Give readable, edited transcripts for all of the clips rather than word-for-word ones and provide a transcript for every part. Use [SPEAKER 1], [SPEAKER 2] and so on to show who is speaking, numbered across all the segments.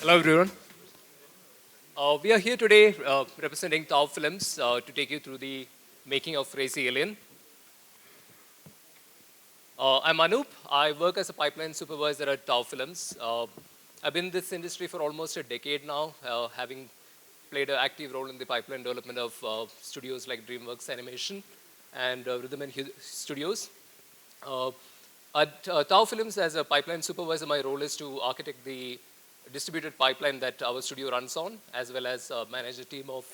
[SPEAKER 1] Hello, everyone. We are here today representing Tau Films to take you through the making of Crazy Alien. I'm Anoop. I work as a pipeline supervisor at Tau Films. I've been in this industry for almost a decade now, having played an active role in the pipeline development of studios like DreamWorks Animation and Rhythm and Hue Studios. Uh, at Tau Films, as a pipeline supervisor, my role is to architect the distributed pipeline that our studio runs on, as well as manage a team of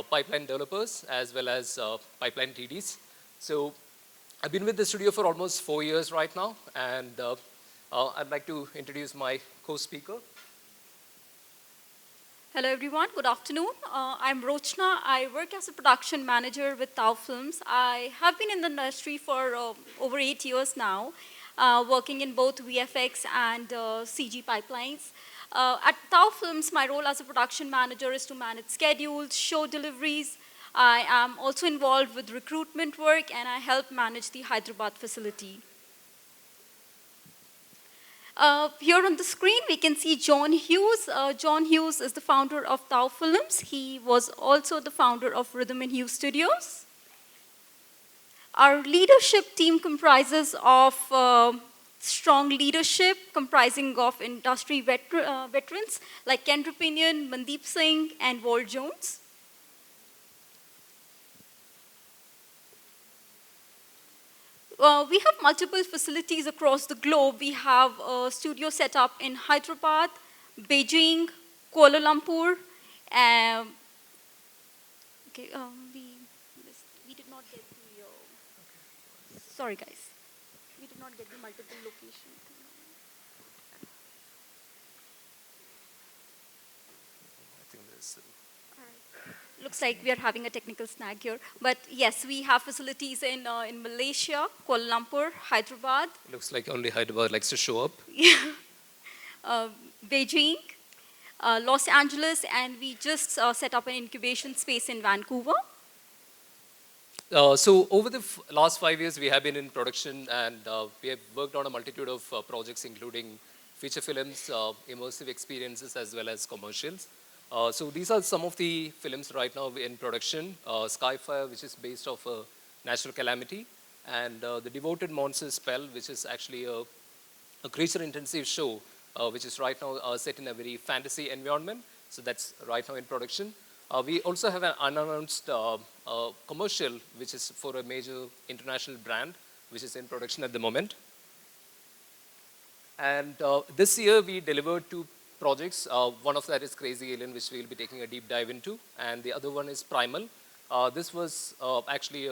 [SPEAKER 1] pipeline developers, as well as pipeline TDs. So I've been with the studio for almost 4 years right now, and I'd like to introduce my co-speaker.
[SPEAKER 2] Hello everyone, good afternoon. I'm Rochana. I work as a production manager with Tau Films. I have been in the industry for over 8 years now, working in both VFX and CG pipelines. At Tau Films, my role as a production manager is to manage schedules, show deliveries. I am also involved with recruitment work, and I help manage the Hyderabad facility. Here on the screen, we can see John Hughes. John Hughes is the founder of Tau Films. He was also the founder of Rhythm and Hue Studios. Our leadership team comprises of strong leadership, comprising of industry veterans like Ken Rupinian, Mandeep Singh, and Walt Jones. We have multiple facilities across the globe. We have a studio set up in Hyderabad, Beijing, Kuala Lumpur. Okay, we did not get the, sorry guys, we did not get the multiple locations.
[SPEAKER 1] I think there's
[SPEAKER 2] Looks like we are having a technical snag here. But yes, we have facilities in Malaysia, Kuala Lumpur, Hyderabad.
[SPEAKER 1] looks like only Hyderabad likes to show up.
[SPEAKER 2] Beijing, Los Angeles, and we just set up an incubation space in Vancouver.
[SPEAKER 1] So over the last 5 years, we have been in production, and we have worked on a multitude of projects, including feature films, immersive experiences, as well as commercials. So these are some of the films right now in production. Skyfire, which is based off a natural calamity, and The Devoted Monster Spell, which is actually a creature-intensive show, which is right now set in a very fantasy environment. So that's right now in production. We also have an unannounced commercial, which is for a major international brand, which is in production at the moment. And this year, we delivered two projects. One of that is Crazy Alien, which we'll be taking a deep dive into, and the other one is Primal. This was actually,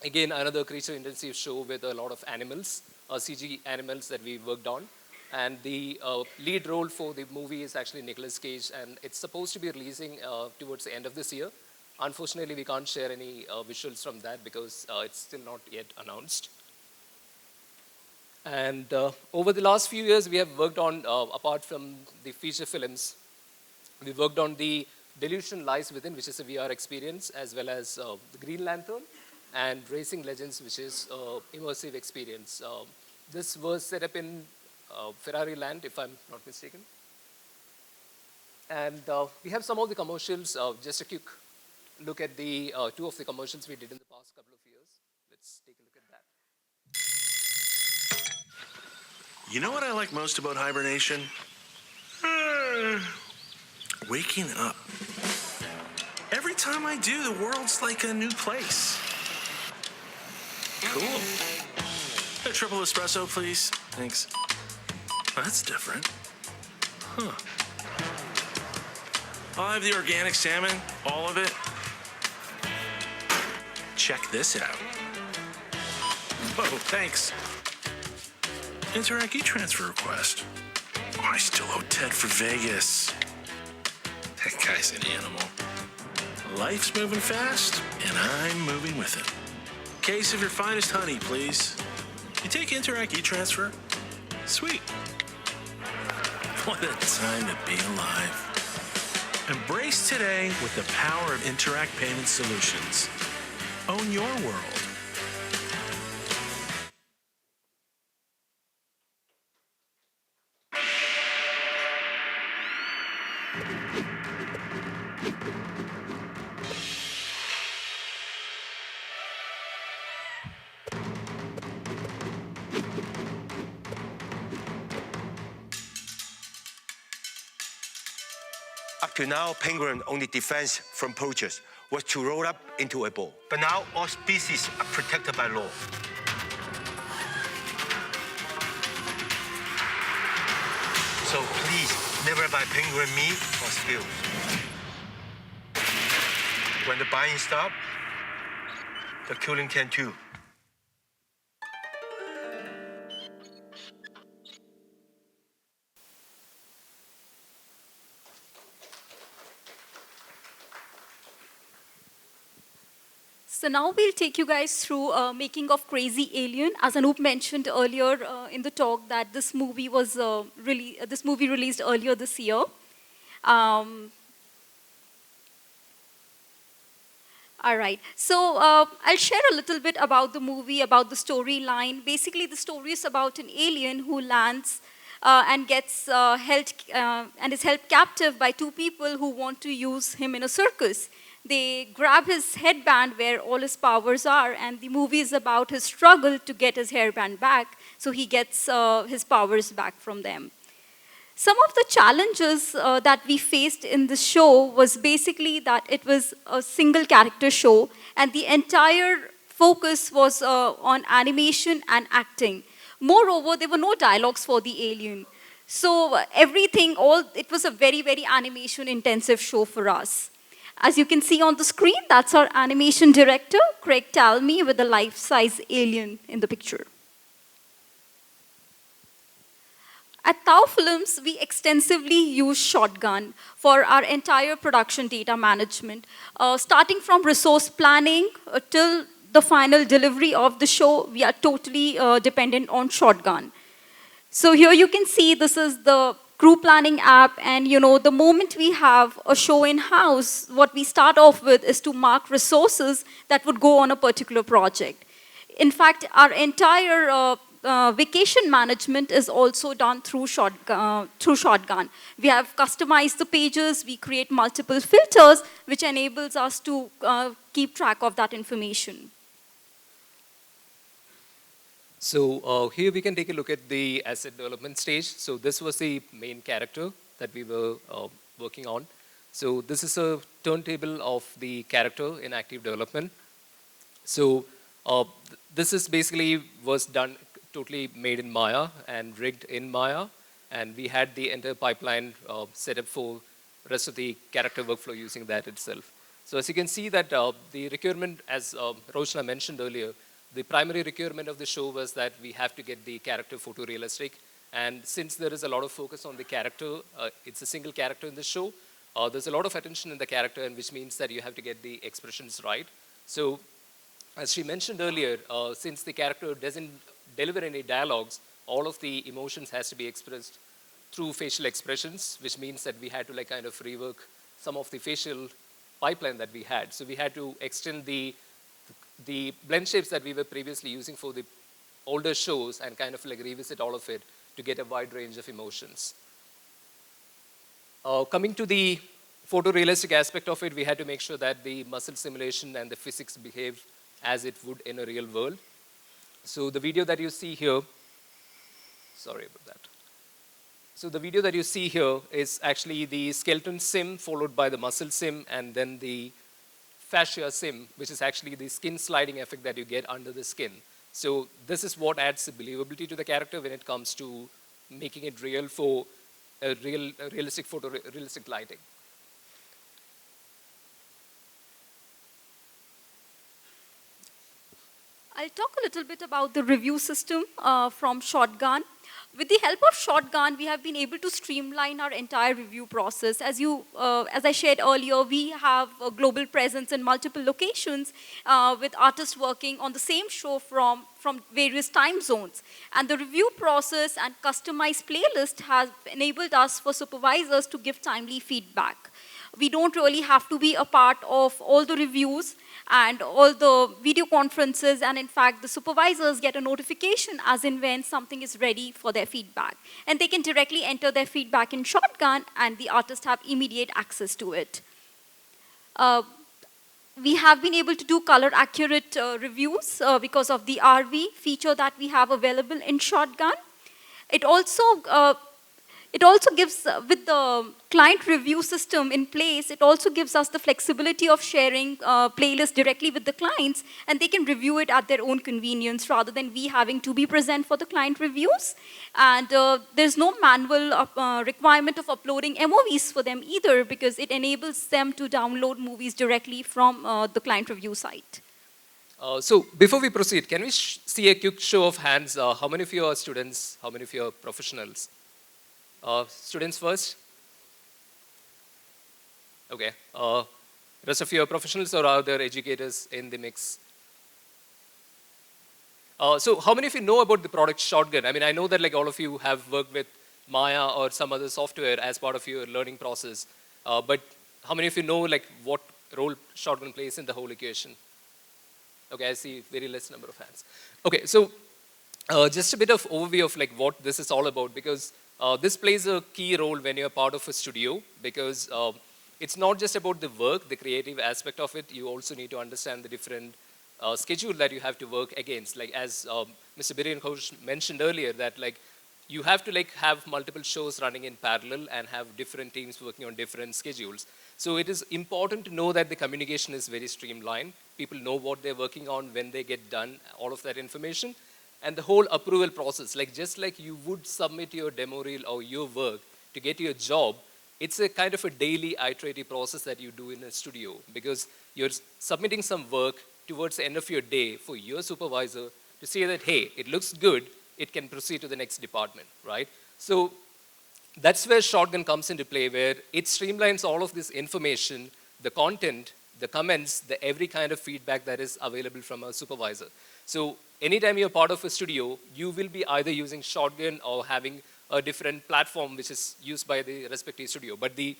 [SPEAKER 1] again, another creature-intensive show with a lot of animals, CG animals that we worked on. And the lead role for the movie is actually Nicolas Cage, and it's supposed to be releasing towards the end of this year. Unfortunately, we can't share any visuals from that because it's still not yet announced. And over the last few years, we have worked on, apart from the feature films, we worked on the Delusion Lies Within, which is a VR experience, as well as the Green Lantern, and Racing Legends, which is immersive experience. This was set up in Ferrari Land, if I'm not mistaken. And we have some of the commercials, just a quick look at the two of the commercials we did in the past couple of years. Let's take a look at that.
[SPEAKER 3] You know what I like most about hibernation? Waking up. Every time I do, the world's like a new place. Cool. A triple espresso, please. Thanks. That's different. Huh. I'll have the organic salmon, all of it. Check this out. Whoa, thanks. Interact e-transfer request. Oh, I still owe Ted for Vegas. That guy's an animal. Life's moving fast, and I'm moving with it. Case of your finest honey, please. You take Interact e-transfer? Sweet. What a time to be alive. Embrace today with the power of Interact Payment Solutions. Own your world.
[SPEAKER 4] Till now, penguin only defense from poachers was to roll up into a ball. But now all species are protected by law. So please, never buy penguin meat or skills. When the buying stops, the killing can too.
[SPEAKER 2] So now we'll take you guys through making of Crazy Alien. As Anoop mentioned earlier in the talk that this movie was this movie released earlier this year. Um, all right. So I'll share a little bit about the movie, about the storyline. Basically, the story is about an alien who lands and gets held and is held captive by two people who want to use him in a circus. They grab his headband where all his powers are, and the movie is about his struggle to get his hairband back, so he gets his powers back from them. Some of the challenges that we faced in the show was basically that it was a single character show, and the entire focus was on animation and acting. Moreover, there were no dialogues for the alien. So it was a very, very animation intensive show for us. As you can see on the screen, that's our animation director, Craig Talmy, with a life-size alien in the picture. At Tau Films, we extensively use Shotgun for our entire production data management, starting from resource planning till the final delivery of the show. We are totally dependent on Shotgun. So here you can see this is the crew planning app, and the moment we have a show in-house, what we start off with is to mark resources that would go on a particular project. In fact, our entire vacation management is also done through Shotgun. We have customized the pages, we create multiple filters, which enables us to keep track of that information.
[SPEAKER 1] So here we can take a look at the asset development stage. So this was the main character that we were working on. So this is a turntable of the character in active development. So this is basically was done totally made in Maya and rigged in Maya. And we had the entire pipeline set up for rest of the character workflow using that itself. So as you can see that the requirement, as Rochana mentioned earlier, the primary requirement of the show was that we have to get the character photorealistic. And since there is a lot of focus on the character, it's a single character in the show, there's a lot of attention in the character, and which means that you have to get the expressions right. So as she mentioned earlier, since the character doesn't deliver any dialogues, all of the emotions has to be expressed through facial expressions, which means that we had to kind of rework some of the facial pipeline that we had. So we had to extend the blend shapes that we were previously using for the older shows and kind of revisit all of it to get a wide range of emotions. Coming to the photorealistic aspect of it, we had to make sure that the muscle simulation and the physics behave as it would in a real world. So the video that you see here, sorry about that. So the video that you see here is actually the skeleton sim followed by the muscle sim and then the fascia sim, which is actually the skin sliding effect that you get under the skin. So this is what adds the believability to the character when it comes to making it real for a realistic photorealistic lighting.
[SPEAKER 2] I'll talk a little bit about the review system from Shotgun. With the help of Shotgun, we have been able to streamline our entire review process. As I shared earlier, we have a global presence in multiple locations with artists working on the same show from various time zones. And the review process and customized playlist has enabled us for supervisors to give timely feedback. We don't really have to be a part of all the reviews and all the video conferences, and in fact, the supervisors get a notification as in when something is ready for their feedback. And they can directly enter their feedback in Shotgun, and the artists have immediate access to it. We have been able to do color-accurate reviews because of the RV feature that we have available in Shotgun. It also It also gives, with the client review system in place, it also gives us the flexibility of sharing playlists directly with the clients, and they can review it at their own convenience rather than we having to be present for the client reviews. And there's no manual requirement of uploading MOVs for them either, because it enables them to download movies directly from the client review site.
[SPEAKER 1] So before we proceed, can we see a quick show of hands? How many of you are students? How many of you are professionals? Students first? Okay. Rest of you are professionals, or are there educators in the mix? So how many of you know about the product Shotgun? I mean, I know that like all of you have worked with Maya or some other software as part of your learning process. But how many of you know like what role Shotgun plays in the whole equation? Okay, I see very less number of hands. Okay, so just a bit of overview of like what this is all about, because this plays a key role when you're part of a studio, because it's not just about the work, the creative aspect of it. You also need to understand the different schedule that you have to work against. Like as Mr. Birian Ghosh mentioned earlier, that like you have to like have multiple shows running in parallel and have different teams working on different schedules. So it is important to know that the communication is very streamlined. People know what they're working on, when they get done, all of that information. And the whole approval process, like just like you would submit your demo reel or your work to get your job, it's a kind of a daily iterative process that you do in a studio, because you're submitting some work towards the end of your day for your supervisor to say that, hey, it looks good, it can proceed to the next department, right? So that's where Shotgun comes into play, where it streamlines all of this information, the content, the comments, the every kind of feedback that is available from a supervisor. So anytime you're part of a studio, you will be either using Shotgun or having a different platform which is used by the respective studio. But the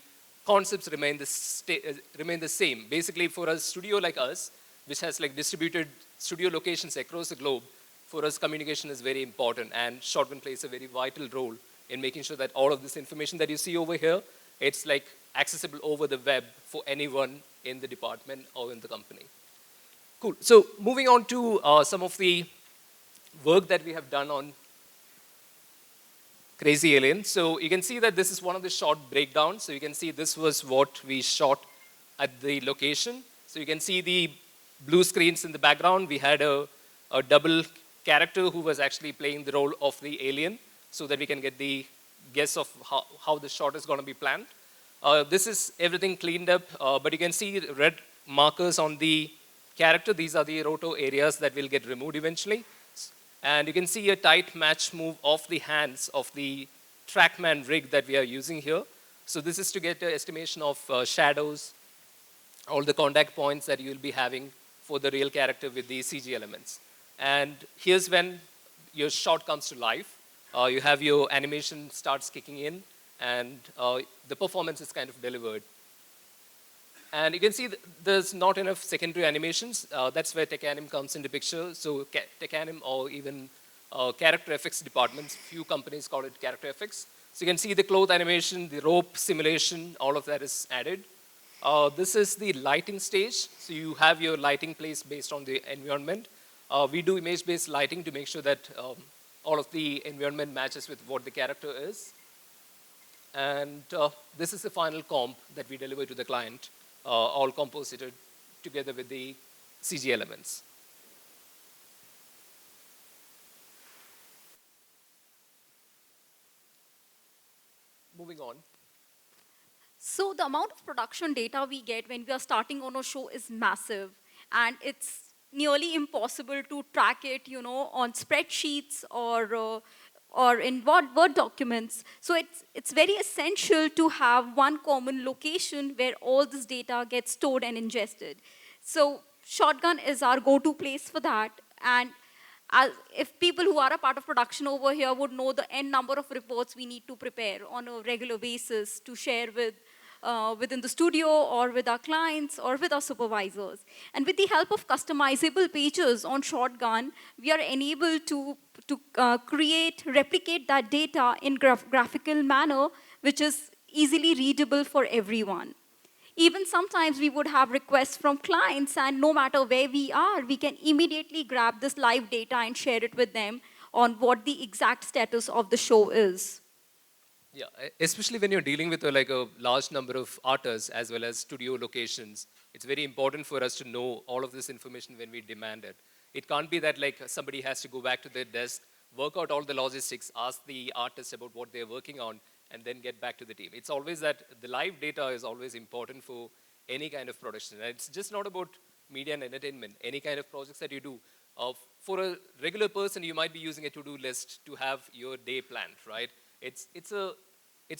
[SPEAKER 1] concepts remain the same. Basically, for a studio like us, which has like distributed studio locations across the globe, for us communication is very important, and Shotgun plays a very vital role in making sure that all of this information that you see over here, it's like accessible over the web for anyone in the department or in the company. Cool. So moving on to some of the work that we have done on Crazy Alien. So you can see that this is one of the short breakdowns. So you can see this was what we shot at the location. So you can see the blue screens in the background. We had a double character who was actually playing the role of the alien, so that we can get the guess of how the shot is going to be planned. This is everything cleaned up, but you can see red markers on the character. These are the roto areas that will get removed eventually. And you can see a tight match move of the hands of the TrackMan rig that we are using here. So this is to get an estimation of shadows, all the contact points that you will be having for the real character with the CG elements. And here's when your shot comes to life. You have your animation starts kicking in, and the performance is kind of delivered. And you can see there's not enough secondary animations. That's where TechAnim comes into picture. So TechAnim or even character effects departments, few companies call it character effects. So you can see the cloth animation, the rope simulation, all of that is added. This is the lighting stage. So you have your lighting placed based on the environment. We do image-based lighting to make sure that all of the environment matches with what the character is. And this is the final comp that we deliver to the client, all composited together with the CG elements. Moving on.
[SPEAKER 2] So the amount of production data we get when we are starting on a show is massive, and it's nearly impossible to track it, on spreadsheets or in Word documents. So it's very essential to have one common location where all this data gets stored and ingested. So Shotgun is our go-to place for that. And if people who are a part of production over here would know the n number of reports we need to prepare on a regular basis to share within the studio or with our clients or with our supervisors. And with the help of customizable pages on Shotgun, we are enabled to replicate that data in graphical manner, which is easily readable for everyone. Even sometimes we would have requests from clients, and no matter where we are, we can immediately grab this live data and share it with them on what the exact status of the show is.
[SPEAKER 1] Yeah, especially when you're dealing with like a large number of artists as well as studio locations, it's very important for us to know all of this information when we demand it. It can't be that like somebody has to go back to their desk, work out all the logistics, ask the artist about what they're working on, and then get back to the team. It's always that the live data is always important for any kind of production. And it's just not about media and entertainment, any kind of projects that you do. For a regular person, you might be using a to-do list to have your day planned, right? It's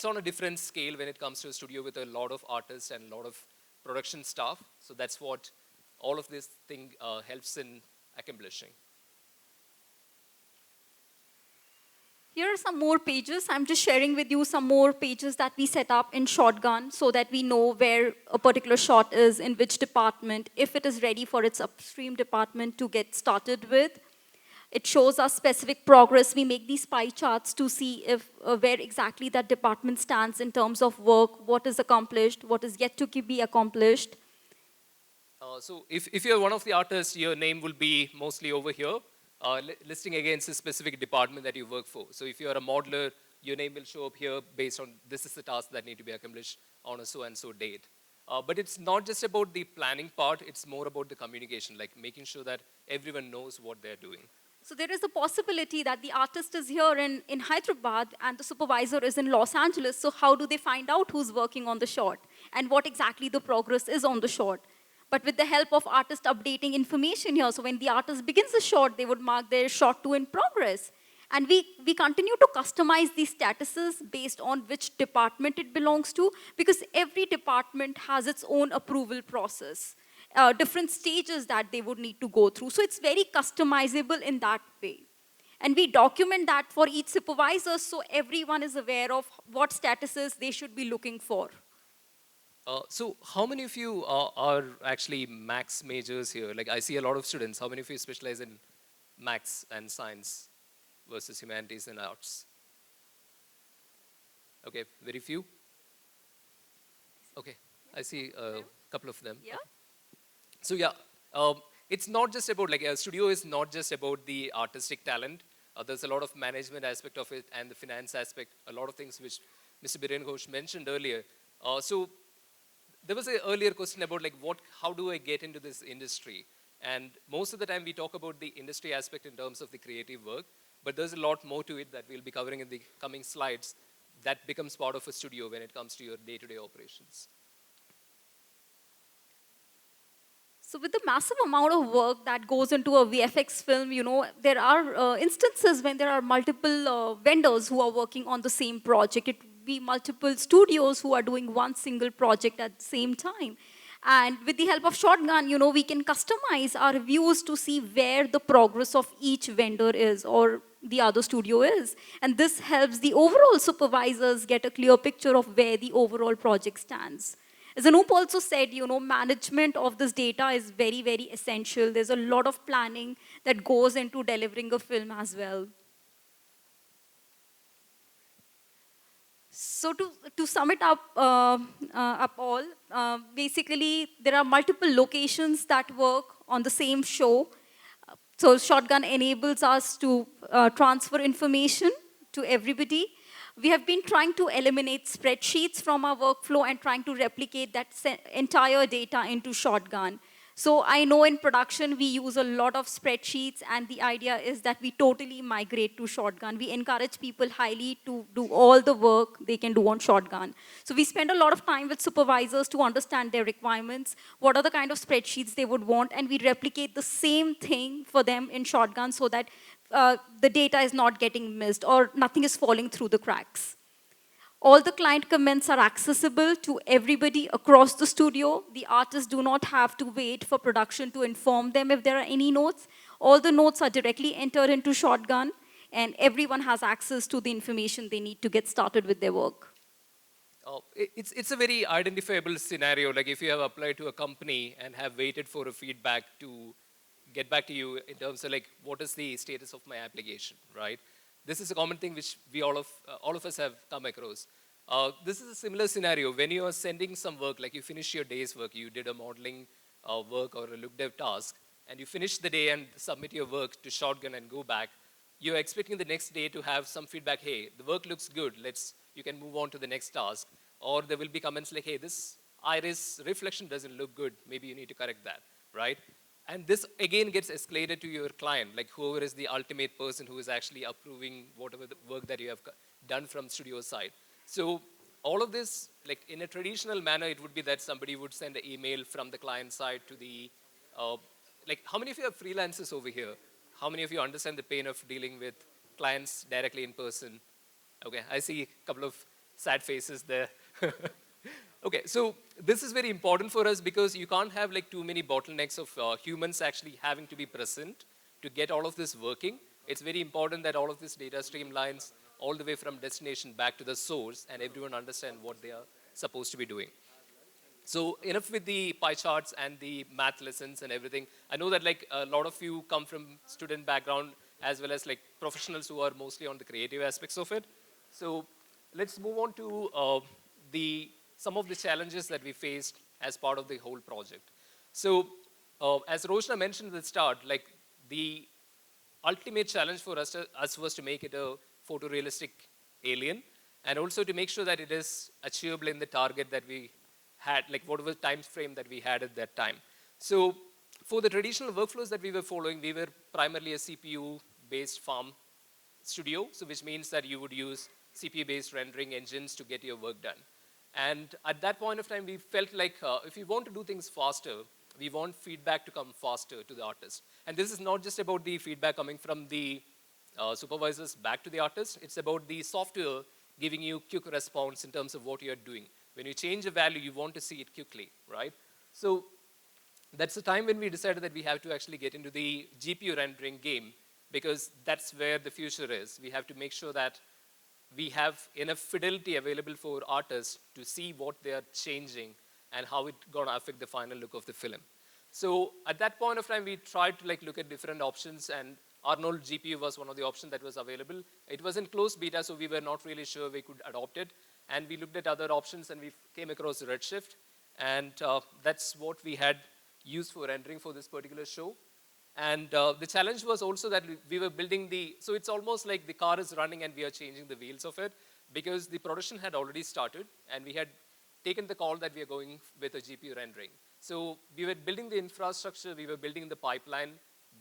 [SPEAKER 1] on a different scale when it comes to a studio with a lot of artists and a lot of production staff. So that's what all of this thing helps in accomplishing.
[SPEAKER 2] Here are some more pages. I'm just sharing with you some more pages that we set up in Shotgun so that we know where a particular shot is, in which department, if it is ready for its upstream department to get started with. It shows us specific progress. We make these pie charts to see if where exactly that department stands in terms of work, what is accomplished, what is yet to be accomplished.
[SPEAKER 1] So if you're one of the artists, your name will be mostly over here, listing against a specific department that you work for. So if you're a modeler, your name will show up here based on this is the task that need to be accomplished on a so-and-so date. But it's not just about the planning part, it's more about the communication, like making sure that everyone knows what they're doing.
[SPEAKER 2] So there is a possibility that the artist is here in Hyderabad and the supervisor is in Los Angeles. So how do they find out who's working on the shot and what exactly the progress is on the shot? But with the help of artist updating information here, so when the artist begins the shot, they would mark their shot 2 in progress. And we continue to customize these statuses based on which department it belongs to, because every department has its own approval process, different stages that they would need to go through. So it's very customizable in that way. And we document that for each supervisor so everyone is aware of what statuses they should be looking for.
[SPEAKER 1] So how many of you are actually maths majors here? Like I see a lot of students. How many of you specialize in maths and science versus humanities and arts? Okay, very few. Okay, I see a couple of them.
[SPEAKER 2] Yeah.
[SPEAKER 1] So yeah, it's not just about, like a studio is not just about the artistic talent. There's a lot of management aspect of it and the finance aspect, a lot of things which Mr. Biren Ghosh mentioned earlier. So there was an earlier question about like how do I get into this industry? And most of the time we talk about the industry aspect in terms of the creative work, but there's a lot more to it that we'll be covering in the coming slides that becomes part of a studio when it comes to your day-to-day operations.
[SPEAKER 2] So with the massive amount of work that goes into a VFX film, there are instances when there are multiple vendors who are working on the same project. It would be multiple studios who are doing one single project at the same time. And with the help of Shotgun, we can customize our views to see where the progress of each vendor is or the other studio is. And this helps the overall supervisors get a clear picture of where the overall project stands. As Anoop also said, management of this data is very, very essential. There's a lot of planning that goes into delivering a film as well. So to sum it up, basically there are multiple locations that work on the same show. So Shotgun enables us to transfer information to everybody. We have been trying to eliminate spreadsheets from our workflow and trying to replicate that entire data into Shotgun. So I know in production we use a lot of spreadsheets, and the idea is that we totally migrate to Shotgun. We encourage people highly to do all the work they can do on Shotgun. So we spend a lot of time with supervisors to understand their requirements, what are the kind of spreadsheets they would want, and we replicate the same thing for them in Shotgun so that the data is not getting missed or nothing is falling through the cracks. All the client comments are accessible to everybody across the studio. The artists do not have to wait for production to inform them if there are any notes. All the notes are directly entered into Shotgun, and everyone has access to the information they need to get started with their work.
[SPEAKER 1] It's a very identifiable scenario. Like if you have applied to a company and have waited for a feedback to get back to you in terms of like, what is the status of my application, right? This is a common thing which we all of us have come across. This is a similar scenario. When you are sending some work, like you finish your day's work, you did a modeling work or a look dev task, and you finish the day and submit your work to Shotgun and go back, you're expecting the next day to have some feedback, hey, the work looks good, let's you can move on to the next task. Or there will be comments like, hey, this iris reflection doesn't look good. Maybe you need to correct that, right? And this again gets escalated to your client, like whoever is the ultimate person who is actually approving whatever the work that you have done from studio side. So all of this, like in a traditional manner, it would be that somebody would send an email from the client side to the, like how many of you are freelancers over here? How many of you understand the pain of dealing with clients directly in person? Okay, I see a couple of sad faces there. Okay, so this is very important for us because you can't have like too many bottlenecks of humans actually having to be present to get all of this working. It's very important that all of this data streamlines all the way from destination back to the source and everyone understand what they are supposed to be doing. So enough with the pie charts and the math lessons and everything. I know that like a lot of you come from student background as well as like professionals who are mostly on the creative aspects of it. So let's move on to some of the challenges that we faced as part of the whole project. So as Rochana mentioned at the start, like the ultimate challenge for us was to make it a photorealistic alien and also to make sure that it is achievable in the target that we had, like whatever time frame that we had at that time. So for the traditional workflows that we were following, we were primarily a CPU-based farm studio, so which means that you would use CPU-based rendering engines to get your work done. And at that point of time, we felt like if we want to do things faster, we want feedback to come faster to the artist. And this is not just about the feedback coming from the supervisors back to the artist. It's about the software giving you quick response in terms of what you're doing. When you change a value, you want to see it quickly, right? So that's the time when we decided that we have to actually get into the GPU rendering game because that's where the future is. We have to make sure that we have enough fidelity available for artists to see what they are changing and how it's going to affect the final look of the film. So at that point of time, we tried to like look at different options, and Arnold GPU was one of the options that was available. It was in closed beta, so we were not really sure we could adopt it. And we looked at other options, and we came across Redshift. And that's what we had used for rendering for this particular show. And the challenge was also that we were building so it's almost like the car is running and we are changing the wheels of it because the production had already started and we had taken the call that we are going with a GPU rendering. So we were building the infrastructure, we were building the pipeline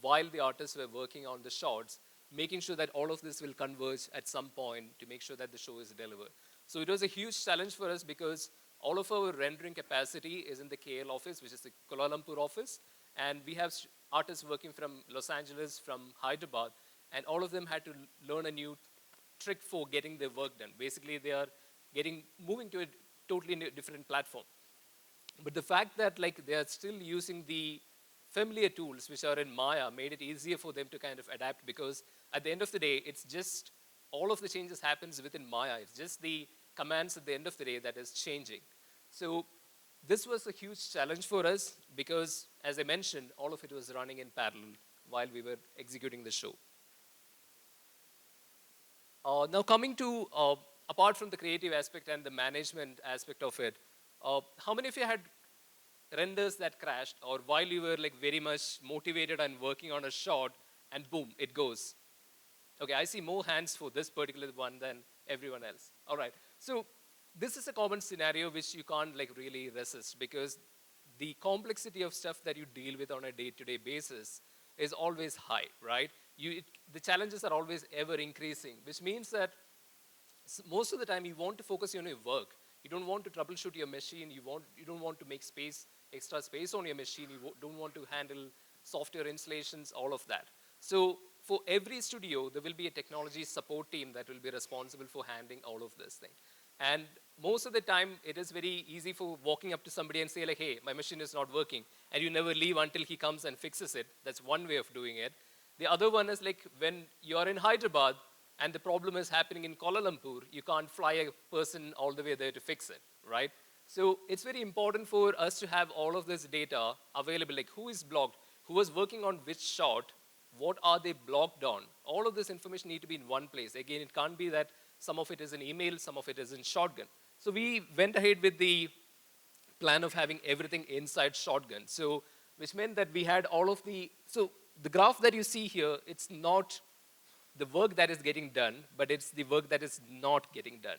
[SPEAKER 1] while the artists were working on the shots, making sure that all of this will converge at some point to make sure that the show is delivered. So it was a huge challenge for us because all of our rendering capacity is in the KL office, which is the Kuala Lumpur office, and we have artists working from Los Angeles, from Hyderabad, and all of them had to learn a new trick for getting their work done. Basically, they are moving to a totally different platform. But the fact that like they are still using the familiar tools which are in Maya made it easier for them to kind of adapt because at the end of the day, it's just all of the changes happens within Maya. It's just the commands at the end of the day that is changing. So this was a huge challenge for us because, as I mentioned, all of it was running in parallel while we were executing the show. Now coming to, apart from the creative aspect and the management aspect of it, how many of you had renders that crashed or while you were like very much motivated and working on a shot and boom, it goes? Okay, I see more hands for this particular one than everyone else. All right, so this is a common scenario which you can't like really resist because the complexity of stuff that you deal with on a day-to-day basis is always high, right? The challenges are always ever increasing, which means that most of the time you want to focus on your work. You don't want to troubleshoot your machine. You don't want to make extra space on your machine. You don't want to handle software installations, all of that. So for every studio, there will be a technology support team that will be responsible for handling all of this thing. And most of the time, it is very easy for walking up to somebody and say like, hey, my machine is not working. And you never leave until he comes and fixes it. That's one way of doing it. The other one is like when you're in Hyderabad and the problem is happening in Kuala Lumpur, you can't fly a person all the way there to fix it, right? So it's very important for us to have all of this data available, like who is blocked, who was working on which shot, what are they blocked on. All of this information need to be in one place. Again, it can't be that some of it is in email, some of it is in Shotgun. So we went ahead with the plan of having everything inside Shotgun. So which meant that we had all of so the graph that you see here, it's not the work that is getting done, but it's the work that is not getting done.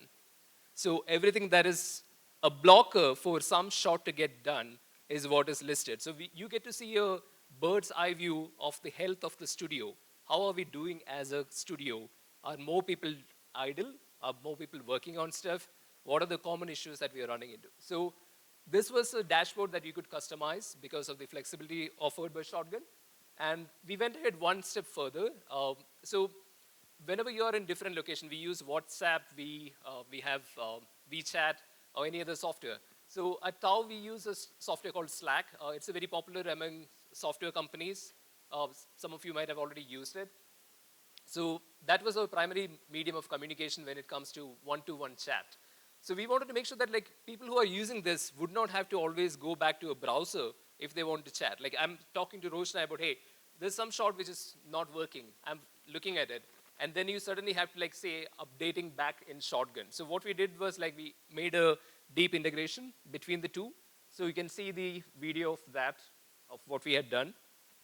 [SPEAKER 1] So everything that is a blocker for some shot to get done is what is listed. So you get to see a bird's eye view of the health of the studio. How are we doing as a studio? Are more people idle? Are more people working on stuff? What are the common issues that we are running into? So this was a dashboard that you could customize because of the flexibility offered by Shotgun. And we went ahead one step further. So whenever you are in different location, we use WhatsApp, we have WeChat, or any other software. So at Tau, we use a software called Slack. It's a very popular among software companies. Some of you might have already used it. So that was our primary medium of communication when it comes to one-to-one chat. So we wanted to make sure that like people who are using this would not have to always go back to a browser if they want to chat. Like I'm talking to Rochana about, hey, there's some shot which is not working. I'm looking at it. And then you suddenly have to like say updating back in Shotgun. So what we did was like we made a deep integration between the two. So you can see the video of that, of what we had done.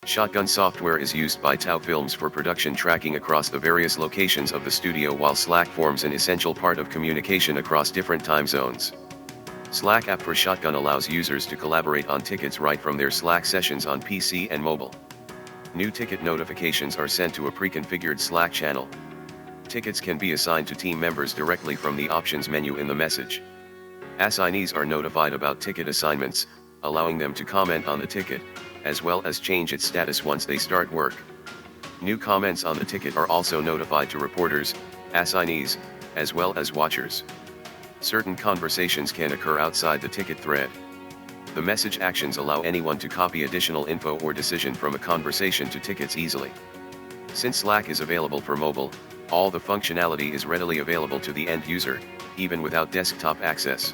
[SPEAKER 5] Shotgun software is used by Tau Films for production tracking across the various locations of the studio, while Slack forms an essential part of communication across different time zones. Slack app for Shotgun allows users to collaborate on tickets right from their Slack sessions on PC and mobile. New ticket notifications are sent to a pre-configured Slack channel. Tickets can be assigned to team members directly from the options menu in the message. Assignees are notified about ticket assignments, allowing them to comment on the ticket, as well as change its status once they start work. New comments on the ticket are also notified to reporters, assignees, as well as watchers. Certain conversations can occur outside the ticket thread. The message actions allow anyone to copy additional info or decision from a conversation to tickets easily. Since Slack is available for mobile, all the functionality is readily available to the end user, even without desktop access.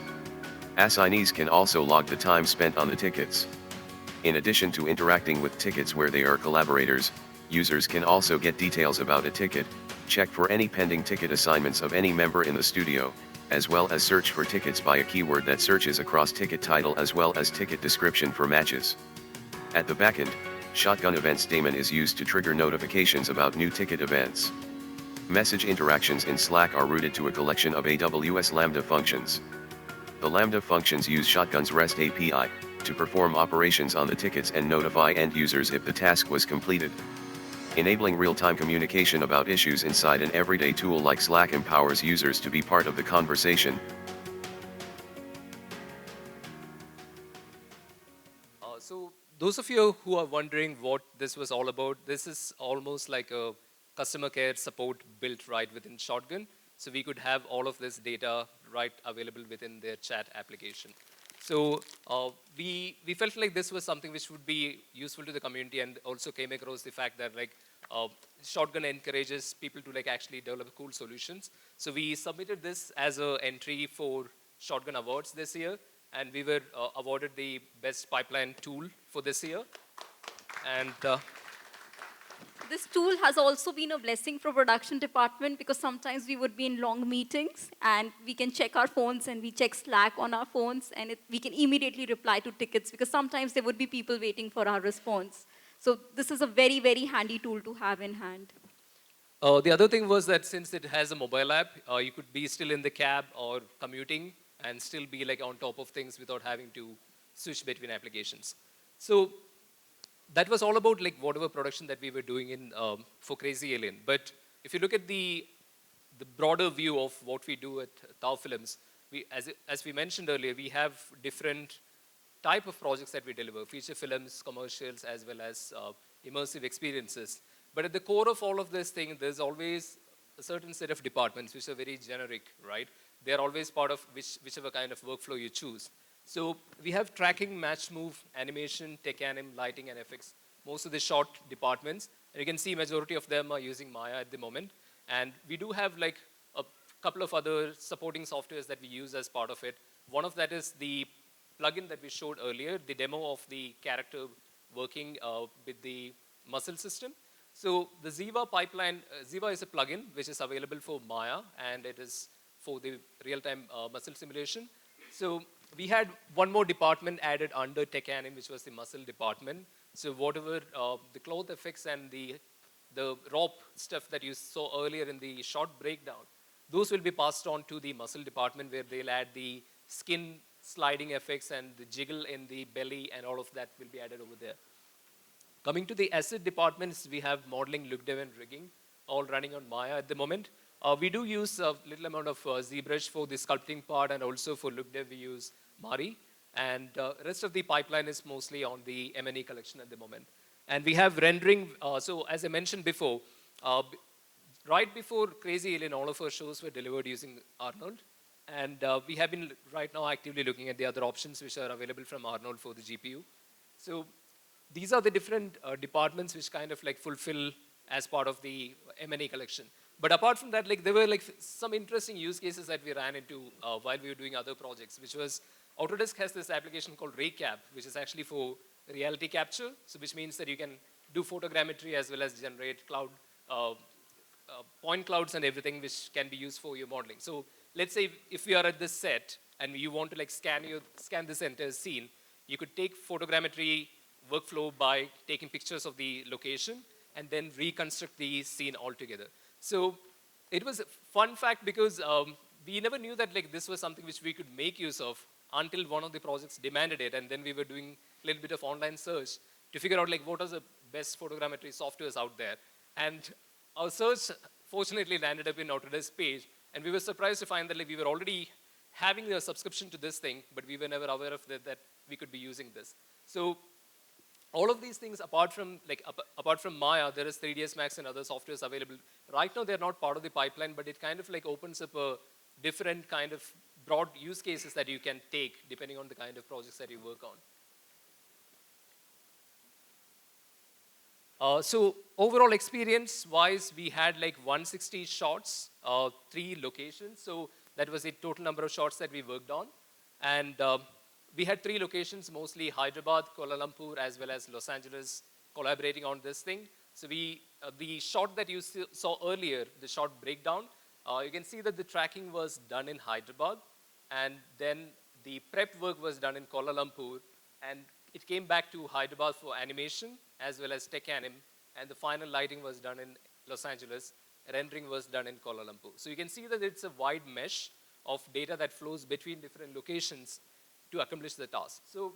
[SPEAKER 5] Assignees can also log the time spent on the tickets. In addition to interacting with tickets where they are collaborators, users can also get details about a ticket, check for any pending ticket assignments of any member in the studio, as well as search for tickets by a keyword that searches across ticket title as well as ticket description for matches. At the backend, Shotgun Events daemon is used to trigger notifications about new ticket events. Message interactions in Slack are routed to a collection of AWS Lambda functions. The Lambda functions use Shotgun's REST API to perform operations on the tickets and notify end users if the task was completed. Enabling real-time communication about issues inside an everyday tool like Slack empowers users to be part of the conversation.
[SPEAKER 1] So those of you who are wondering what this was all about, this is almost like a customer care support built right within Shotgun. So we could have all of this data right available within their chat application. So we felt like this was something which would be useful to the community, and also came across the fact that like Shotgun encourages people to like actually develop cool solutions. So we submitted this as an entry for Shotgun Awards this year, and we were awarded the best pipeline tool for this year. And
[SPEAKER 2] This tool has also been a blessing for production department, because sometimes we would be in long meetings and we can check our phones and we check Slack on our phones, and we can immediately reply to tickets, because sometimes there would be people waiting for our response. So this is a very, very handy tool to have in hand.
[SPEAKER 1] the other thing was that since it has a mobile app, you could be still in the cab or commuting and still be like on top of things without having to switch between applications. So that was all about like whatever production that we were doing in for Crazy Alien. But if you look at the broader view of what we do at Tau Films, as we mentioned earlier, we have different type of projects that we deliver: feature films, commercials, as well as immersive experiences. But at the core of all of this thing, there's always a certain set of departments which are very generic, right? They're always part of whichever kind of workflow you choose. So we have tracking, match move, animation, tech anim, lighting, and effects. Most of the short departments. And you can see majority of them are using Maya at the moment. And we do have like a couple of other supporting softwares that we use as part of it. One of that is the plugin that we showed earlier, the demo of the character working with the muscle system. So the Ziva pipeline, Ziva is a plugin which is available for Maya, and it is for the real-time muscle simulation. So we had one more department added under tech anim, which was the muscle department. So whatever the cloth effects and the ROP stuff that you saw earlier in the short breakdown, those will be passed on to the muscle department where they'll add the skin sliding effects and the jiggle in the belly, and all of that will be added over there. Coming to the asset departments, we have modeling, look dev, and rigging, all running on Maya at the moment. We do use a little amount of ZBrush for the sculpting part, and also for look dev, we use Mari. And rest of the pipeline is mostly on the M&E collection at the moment. And we have rendering, so as I mentioned before, right before Crazy Alien, all of our shows were delivered using Arnold. And we have been right now actively looking at the other options which are available from Arnold for the GPU. So these are the different departments which kind of like fulfill as part of the M&E collection. But apart from that, like there were like some interesting use cases that we ran into while we were doing other projects, which was Autodesk has this application called Recap, which is actually for reality capture. So which means that you can do photogrammetry as well as generate cloud, point clouds and everything which can be used for your modeling. So let's say if you are at this set and you want to like scan this entire scene, you could take photogrammetry workflow by taking pictures of the location and then reconstruct the scene altogether. So it was a fun fact because we never knew that like this was something which we could make use of until one of the projects demanded it, and then we were doing a little bit of online search to figure out like what are the best photogrammetry softwares out there. And our search fortunately landed up in Autodesk page, and we were surprised to find that like we were already having a subscription to this thing, but we were never aware of that we could be using this. So all of these things, apart from Maya, there is 3ds Max and other softwares available. Right now, they're not part of the pipeline, but it kind of like opens up a different kind of broad use cases that you can take depending on the kind of projects that you work on. So overall experience-wise, we had like 160 shots, 3 locations. So that was the total number of shots that we worked on. And we had 3 locations, mostly Hyderabad, Kuala Lumpur, as well as Los Angeles, collaborating on this thing. So the shot that you saw earlier, the shot breakdown, you can see that the tracking was done in Hyderabad, and then the prep work was done in Kuala Lumpur, and it came back to Hyderabad for animation, as well as tech anim, and the final lighting was done in Los Angeles, rendering was done in Kuala Lumpur. So you can see that it's a wide mesh of data that flows between different locations to accomplish the task. So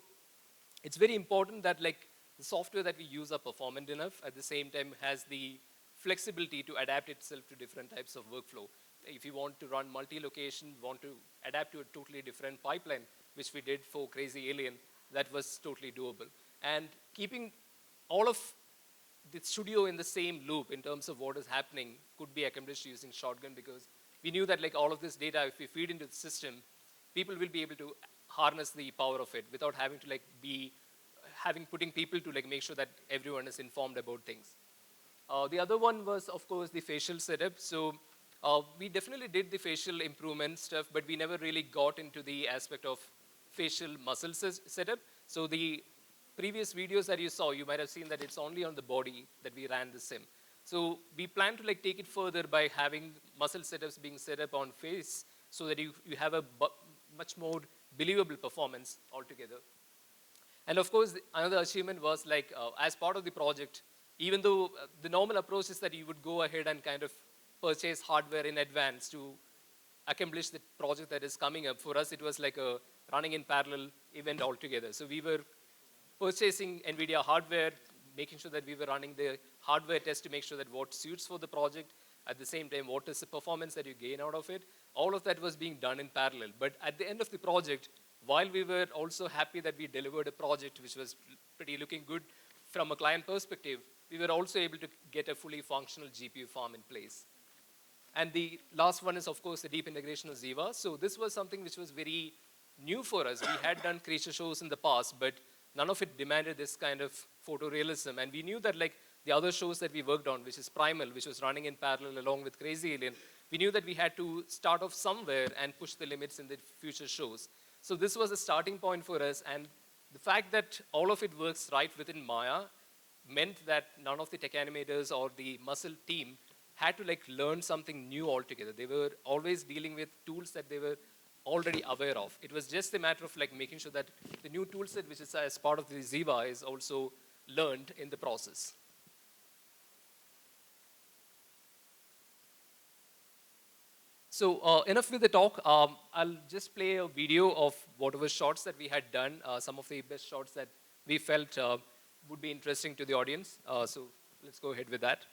[SPEAKER 1] it's very important that like the software that we use are performant enough, at the same time has the flexibility to adapt itself to different types of workflow. If you want to run multi-location, want to adapt to a totally different pipeline, which we did for Crazy Alien, that was totally doable. And keeping all of the studio in the same loop in terms of what is happening could be accomplished using Shotgun, because we knew that like all of this data, if we feed into the system, people will be able to harness the power of it without having to like putting people to like make sure that everyone is informed about things. The other one was, of course, the facial setup. So we definitely did the facial improvement stuff, but we never really got into the aspect of facial muscle setup. So the previous videos that you saw, you might have seen that it's only on the body that we ran the sim. So we plan to like take it further by having muscle setups being set up on face so that you have a much more believable performance altogether. And of course, another achievement was like, as part of the project, even though the normal approach is that you would go ahead and kind of purchase hardware in advance to accomplish the project that is coming up, for us it was like a running in parallel event altogether. So we were purchasing NVIDIA hardware, making sure that we were running the hardware test to make sure that what suits for the project, at the same time, what is the performance that you gain out of it. All of that was being done in parallel. But at the end of the project, while we were also happy that we delivered a project which was pretty looking good from a client perspective, we were also able to get a fully functional GPU farm in place. And the last one is, of course, the deep integration of Ziva. So this was something which was very new for us. We had done creature shows in the past, but none of it demanded this kind of photorealism. And we knew that like the other shows that we worked on, which is Primal, which was running in parallel along with Crazy Alien, we knew that we had to start off somewhere and push the limits in the future shows. So this was a starting point for us, and the fact that all of it works right within Maya meant that none of the tech animators or the muscle team had to like learn something new altogether. They were always dealing with tools that they were already aware of. It was just a matter of like making sure that the new tool set, which is as part of the Ziva, is also learned in the process. So enough with the talk. I'll just play a video of whatever shots that we had done, some of the best shots that we felt would be interesting to the audience. So let's go ahead with that.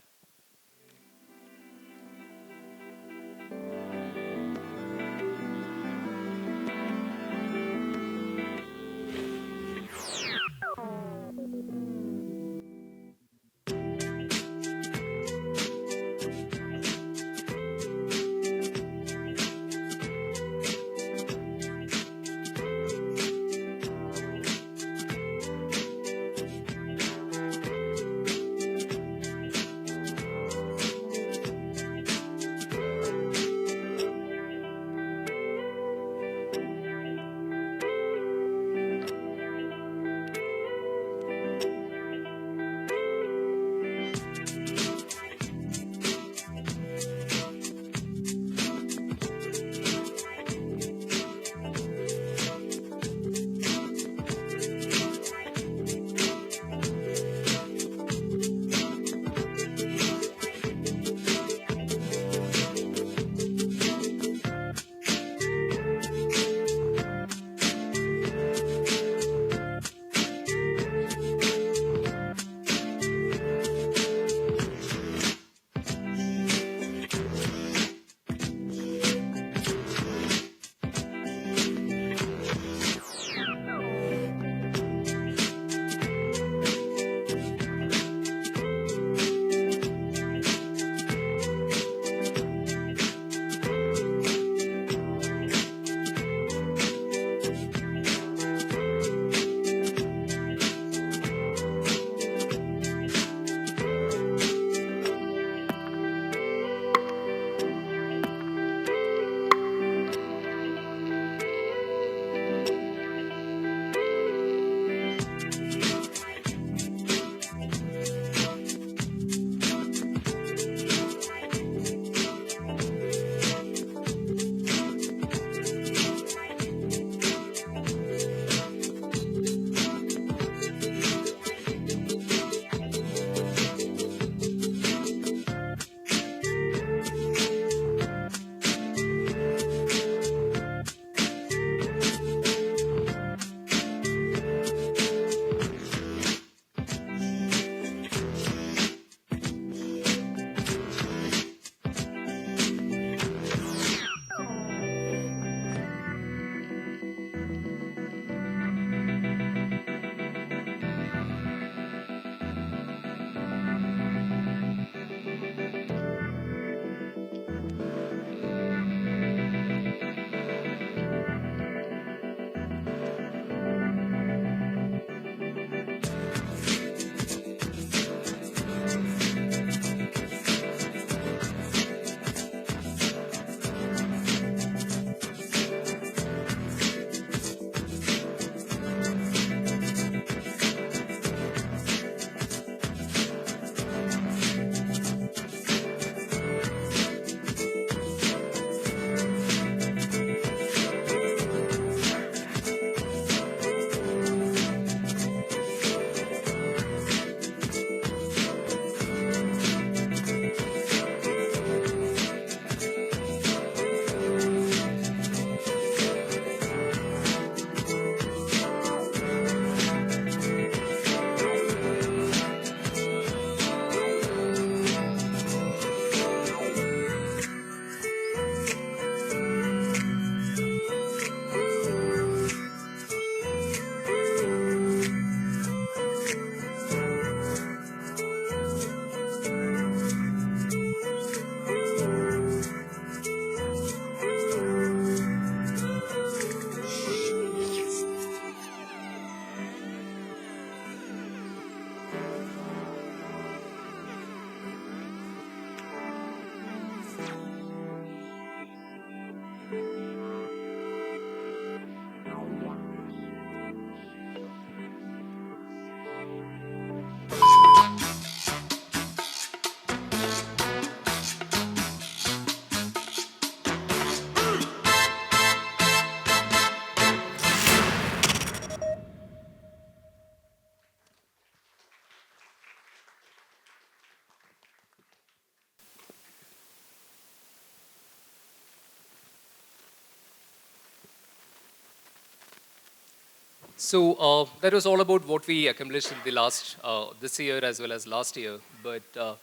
[SPEAKER 1] So that was all about what we accomplished in the last, this year as well as last year. But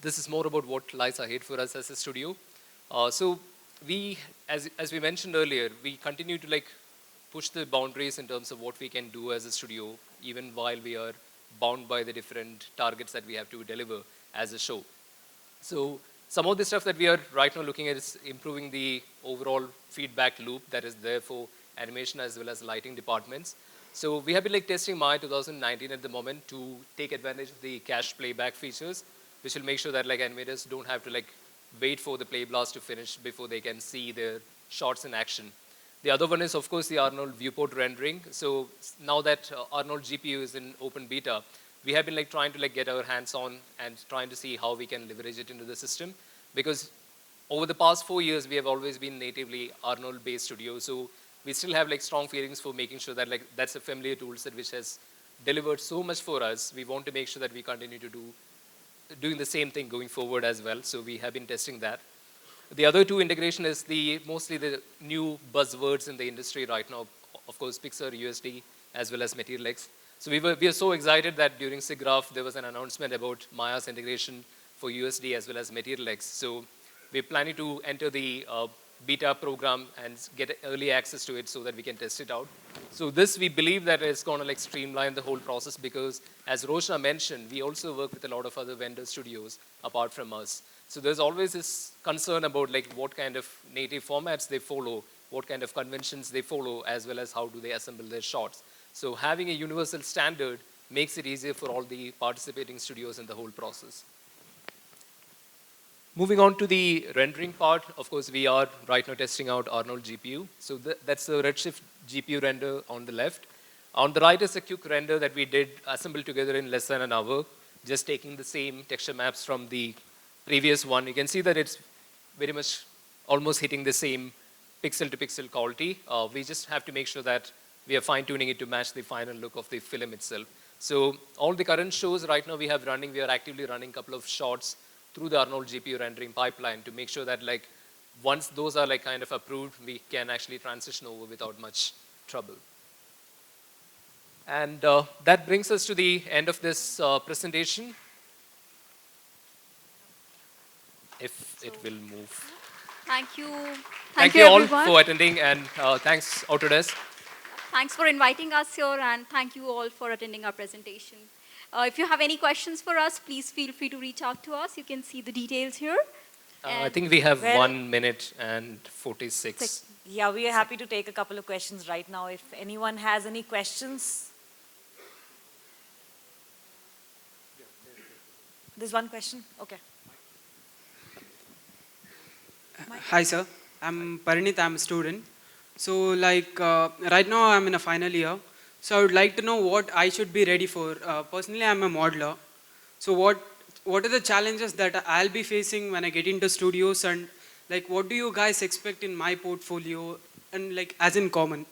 [SPEAKER 1] this is more about what lies ahead for us as a studio. So we, as we mentioned earlier, we continue to like push the boundaries in terms of what we can do as a studio, even while we are bound by the different targets that we have to deliver as a show. So some of the stuff that we are right now looking at is improving the overall feedback loop that is there for animation as well as lighting departments. So we have been like testing Maya 2019 at the moment to take advantage of the cache playback features, which will make sure that like animators don't have to like wait for the play blast to finish before they can see their shots in action. The other one is, of course, the Arnold viewport rendering. So now that Arnold GPU is in open beta, we have been like trying to like get our hands on and trying to see how we can leverage it into the system. Because over the past 4 years, we have always been natively Arnold-based studio. So we still have like strong feelings for making sure that like that's a familiar tool set which has delivered so much for us. We want to make sure that we continue to doing the same thing going forward as well. So we have been testing that. The other two integration is mostly the new buzzwords in the industry right now. Of course, Pixar, USD, as well as Material X. So we are so excited that during SIGGRAPH, there was an announcement about Maya's integration for USD as well as Material X. So we're planning to enter the beta program and get early access to it so that we can test it out. So this, we believe that it's going to like streamline the whole process because, as Rochana mentioned, we also work with a lot of other vendor studios apart from us. So there's always this concern about like what kind of native formats they follow, what kind of conventions they follow, as well as how do they assemble their shots. So having a universal standard makes it easier for all the participating studios in the whole process. Moving on to the rendering part, of course, we are right now testing out Arnold GPU. So that's the Redshift GPU render on the left. On the right is a quick render that we did assemble together in less than an hour, just taking the same texture maps from the previous one. You can see that it's very much almost hitting the same pixel to pixel quality. We just have to make sure that we are fine tuning it to match the final look of the film itself. So all the current shows right now we have running, we are actively running a couple of shots through the Arnold GPU rendering pipeline to make sure that like once those are like kind of approved, we can actually transition over without much trouble. And that brings us to the end of this presentation. If it will move.
[SPEAKER 2] Thank you.
[SPEAKER 1] Thank you all
[SPEAKER 2] everyone.
[SPEAKER 1] for attending, and thanks Autodesk.
[SPEAKER 2] Thanks for inviting us here, and thank you all for attending our presentation. If you have any questions for us, please feel free to reach out to us. You can see the details here.
[SPEAKER 1] I think we have 1 minute and 46.
[SPEAKER 6] Yeah, we are happy to take a couple of questions right now. If anyone has any questions. There's one question? Okay.
[SPEAKER 7] Hi, sir. I'm Parinit. I'm a student. So, like, right now I'm in a final year. So, I would like to know what I should be ready for. Personally, I'm a modeler. So, what are the challenges that I'll be facing when I get into studios, and like, what do you guys expect in my portfolio, and like, as in common?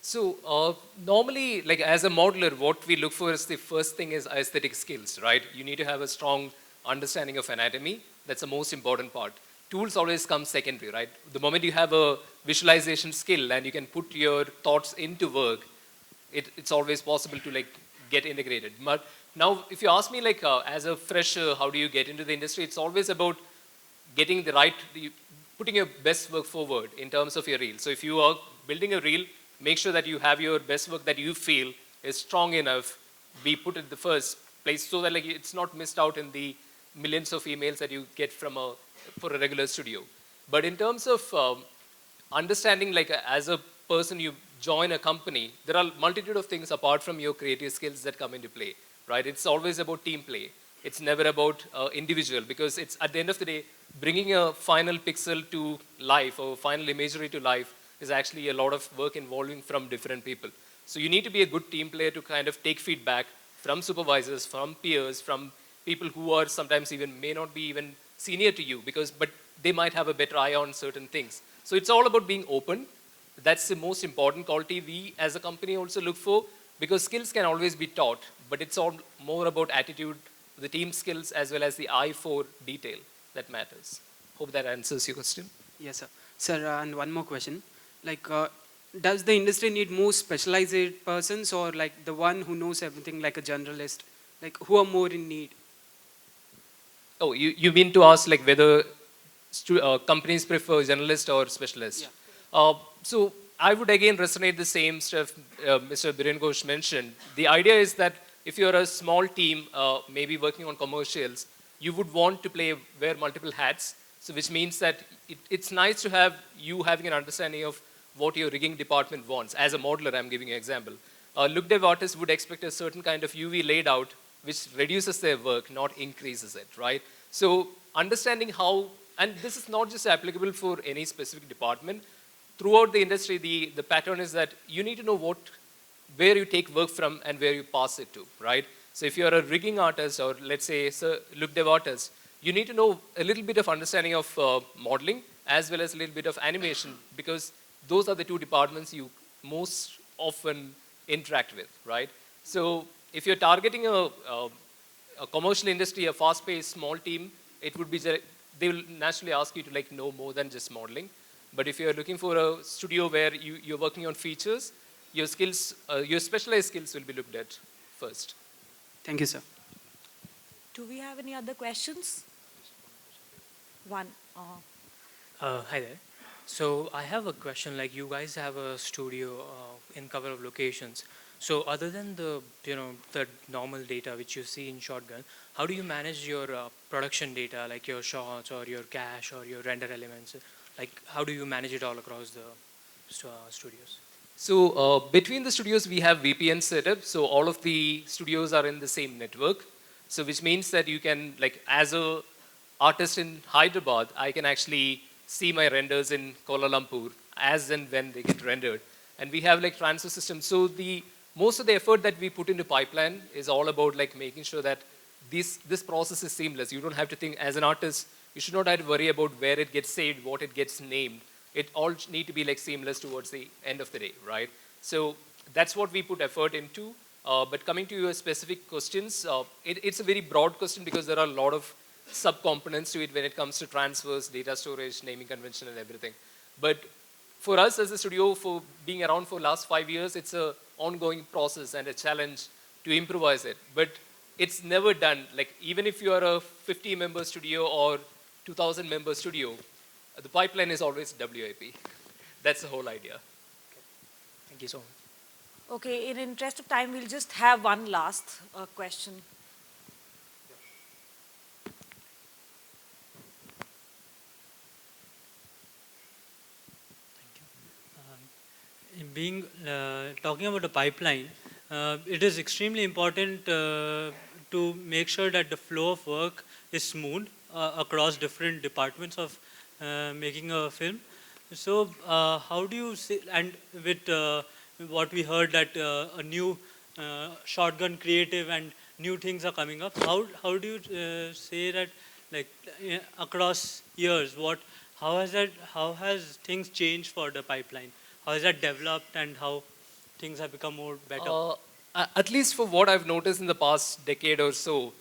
[SPEAKER 1] So normally, like as a modeler, what we look for is the first thing is aesthetic skills, right? You need to have a strong understanding of anatomy. That's the most important part. Tools always come secondary, right? The moment you have a visualization skill and you can put your thoughts into work, it's always possible to like get integrated. But now, if you ask me like as a fresher, how do you get into the industry? It's always about getting the right, putting your best work forward in terms of your reel. So if you are building a reel, make sure that you have your best work that you feel is strong enough, be put at the first place so that like it's not missed out in the millions of emails that you get from for a regular studio. But in terms of understanding, like as a person, you join a company, there are multitude of things apart from your creative skills that come into play, right? It's always about team play. It's never about individual, because it's at the end of the day, bringing a final pixel to life or final imagery to life is actually a lot of work involving from different people. So you need to be a good team player to kind of take feedback from supervisors, from peers, from people who are sometimes even may not be even senior to you, but they might have a better eye on certain things. So it's all about being open. That's the most important quality we as a company also look for, because skills can always be taught, but it's all more about attitude, the team skills, as well as the eye for detail that matters. Hope that answers your question.
[SPEAKER 7] Yes, sir. Sir, and one more question. Like, does the industry need more specialized persons, or like the one who knows everything like a generalist? Like who are more in need?
[SPEAKER 1] Oh, you mean to ask like whether companies prefer generalist or specialist?
[SPEAKER 7] Yeah.
[SPEAKER 1] So I would again resonate the same stuff Mr. Biren Ghosh mentioned. The idea is that if you're a small team, maybe working on commercials, you would want to wear multiple hats. So which means that it's nice to have you having an understanding of what your rigging department wants. As a modeler, I'm giving you an example. A look dev artist would expect a certain kind of UV layout which reduces their work, not increases it, right? So understanding how, and this is not just applicable for any specific department, throughout the industry, the pattern is that you need to know where you take work from and where you pass it to, right? So if you're a rigging artist or let's say look dev artist, you need to know a little bit of understanding of modeling as well as a little bit of animation because those are the two departments you most often interact with, right? So if you're targeting a commercial industry, a fast-paced small team, it would be they will naturally ask you to like know more than just modeling. But if you're looking for a studio where you're working on features, your skills, your specialized skills will be looked at first.
[SPEAKER 7] Thank you, sir.
[SPEAKER 6] Do we have any other questions? One.
[SPEAKER 8] Hi there. So I have a question. Like you guys have a studio in cover of locations. So other than the the normal data which you see in Shotgun, how do you manage your production data, like your shots or your cache or your render elements? Like how do you manage it all across the studios?
[SPEAKER 1] So between the studios, we have VPN set up. So all of the studios are in the same network. So which means that you can, like as a artist in Hyderabad, I can actually see my renders in Kuala Lumpur as and when they get rendered. And we have like transfer systems. So most of the effort that we put into pipeline is all about like making sure that this process is seamless. You don't have to think as an artist, you should not have to worry about where it gets saved, what it gets named. It all need to be like seamless towards the end of the day, right? So that's what we put effort into. But coming to your specific questions, it's a very broad question because there are a lot of subcomponents to it when it comes to transfers, data storage, naming convention, and everything. But for us as a studio, for being around for last 5 years, it's an ongoing process and a challenge to improvise it. But it's never done. Like even if you are a 50-member studio or 2,000-member studio, the pipeline is always WIP. That's the whole idea.
[SPEAKER 8] Thank you so much.
[SPEAKER 6] Okay, in interest of time, we'll just have one last question.
[SPEAKER 9] Being talking about the pipeline, it is extremely important to make sure that the flow of work is smooth across different departments of making a film. So how do you say, and with what we heard that a new shotgun creative and new things are coming up, how do you say that like across years, how has things changed for the pipeline? How has that developed and how things have become more better?
[SPEAKER 1] At least for what I've noticed in the past decade or so,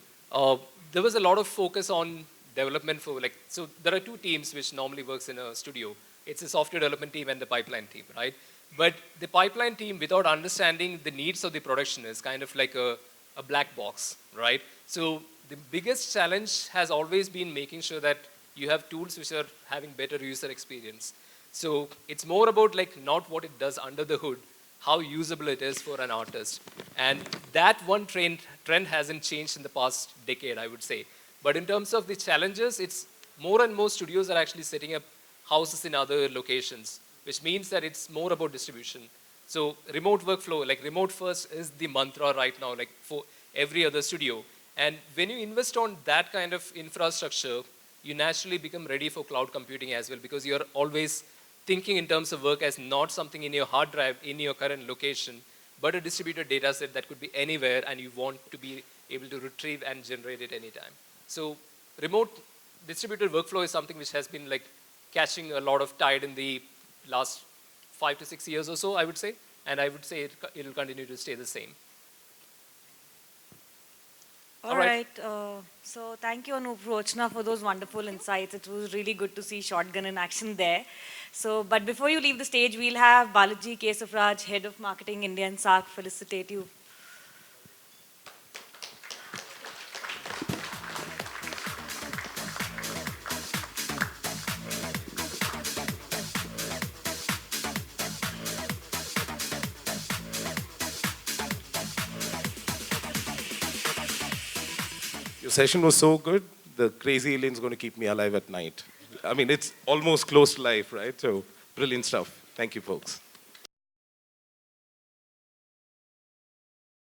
[SPEAKER 1] there was a lot of focus on development so there are two teams which normally works in a studio. It's a software development team and the pipeline team, right? But the pipeline team, without understanding the needs of the production, is kind of like a black box, right? So the biggest challenge has always been making sure that you have tools which are having better user experience. So it's more about like not what it does under the hood, how usable it is for an artist. And that one trend hasn't changed in the past decade, I would say. But in terms of the challenges, it's more and more studios are actually setting up houses in other locations, which means that it's more about distribution. So remote workflow, like remote first is the mantra right now, like for every other studio. And when you invest on that kind of infrastructure, you naturally become ready for cloud computing as well because you're always thinking in terms of work as not something in your hard drive in your current location, but a distributed data set that could be anywhere and you want to be able to retrieve and generate it anytime. So remote distributed workflow is something which has been like catching a lot of tide in the last 5 to 6 years or so, I would say. And I would say it will continue to stay the same.
[SPEAKER 6] All right. So thank you, Anoop, Rochana, for those wonderful insights. It was really good to see shotgun in action there. So, but before you leave the stage, we'll have Balaji Kesafraj, Head of Marketing India and SARC, felicitate you.
[SPEAKER 10] Your session was so good, the crazy alien's going to keep me alive at night. I mean, it's almost close to life, right? So, brilliant stuff. Thank you, folks.